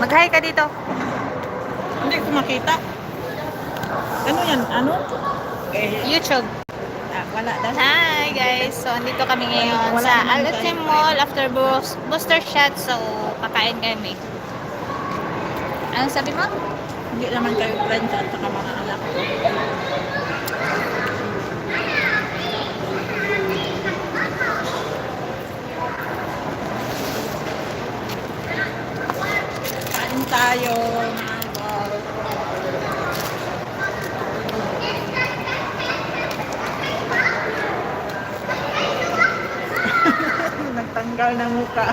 Mag-hi ka dito. Hindi ko makita. Ano yan? Ano? YouTube. Wala daw. Hi guys. So, andito kami ngayon Wala sa naman Al-Atim tayo. Mall after booster shot. So, kakain kami. Ano sabi mo? Hindi naman kayo friends at saka mga anak ko. Kain tayo. Mga boss. Nagtanggal ng muka.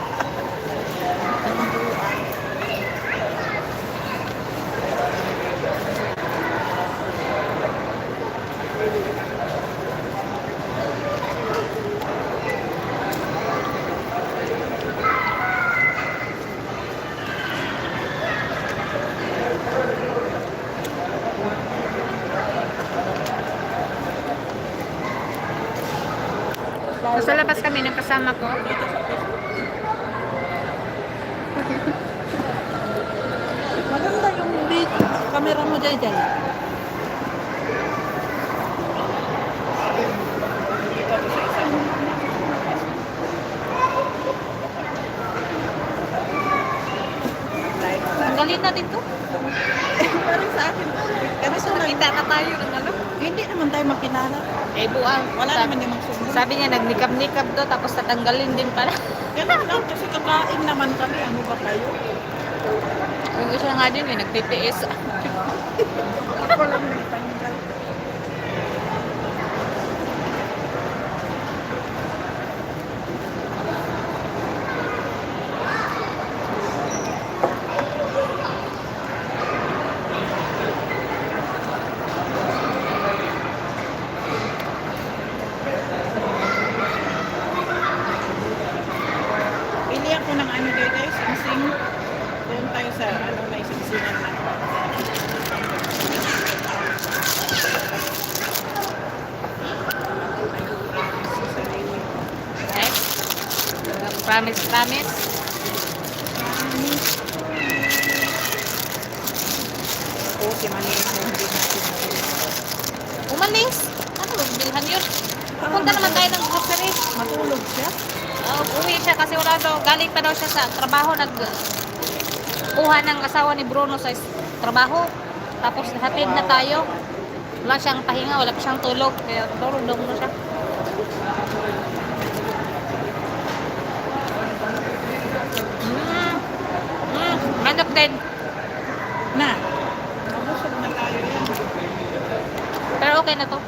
Sa labas kami ng kasama ko. Maganda yung camera mo, Jai Jai. Tanggalin natin to. Parang sa akin. Kasi Nakita na tayo ng ano. hindi naman tayo makilala. Buang. Wala naman yung magsumbong. Sabi niya, nagnikab-nikab to, tapos tatanggalin din pala. Ganun lang kasi kakain naman kami. Ano ba kayo? Yung isa nga din, nagtitiis. Ako lang nagtanggal. Pili ako ng ano guys, sing-sing. Doon tayo sa ano, may sing-singan na. Okay? Promise, promise. Oo, si Manila hindi natin. Umalis. Ano, bilhan yun? Pupunta naman tayo ng grocery. Matulog siya. Uwi siya kasi wala daw. Galing pa daw siya sa trabaho. Kuha ng asawa ni Bruno sa trabaho. Tapos hatid na tayo. Wala siyang pahinga, wala pa siyang tulog. Kaya tulog daw muna siya. Manok din. Na. Mabusog na tayo yan. Pero okay na to.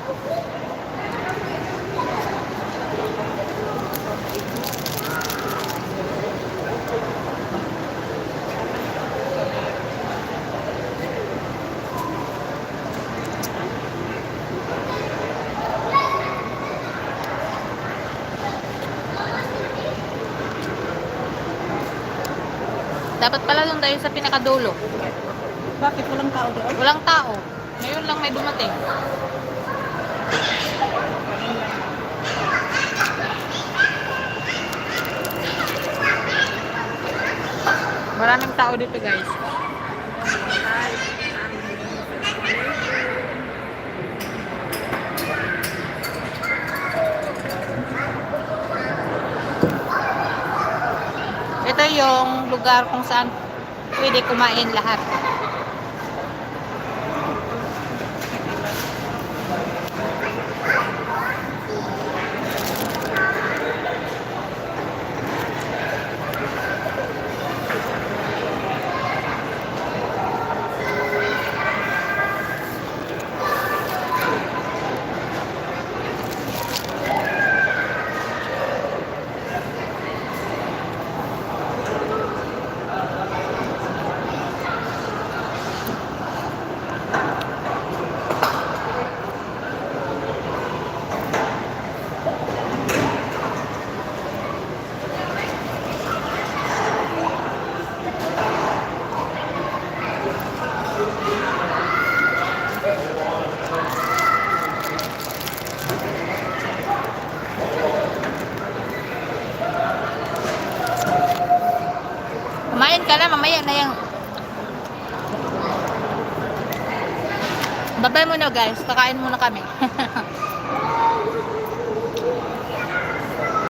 Dapat pala doon tayo sa pinakadulo. Bakit walang tao doon? Walang tao. Ngayon lang may dumating. Maraming tao dito guys. Ito yung lugar kung saan pwede kumain lahat. Kumain ka na, mamaya na yung Babay muna guys, kakain muna kami.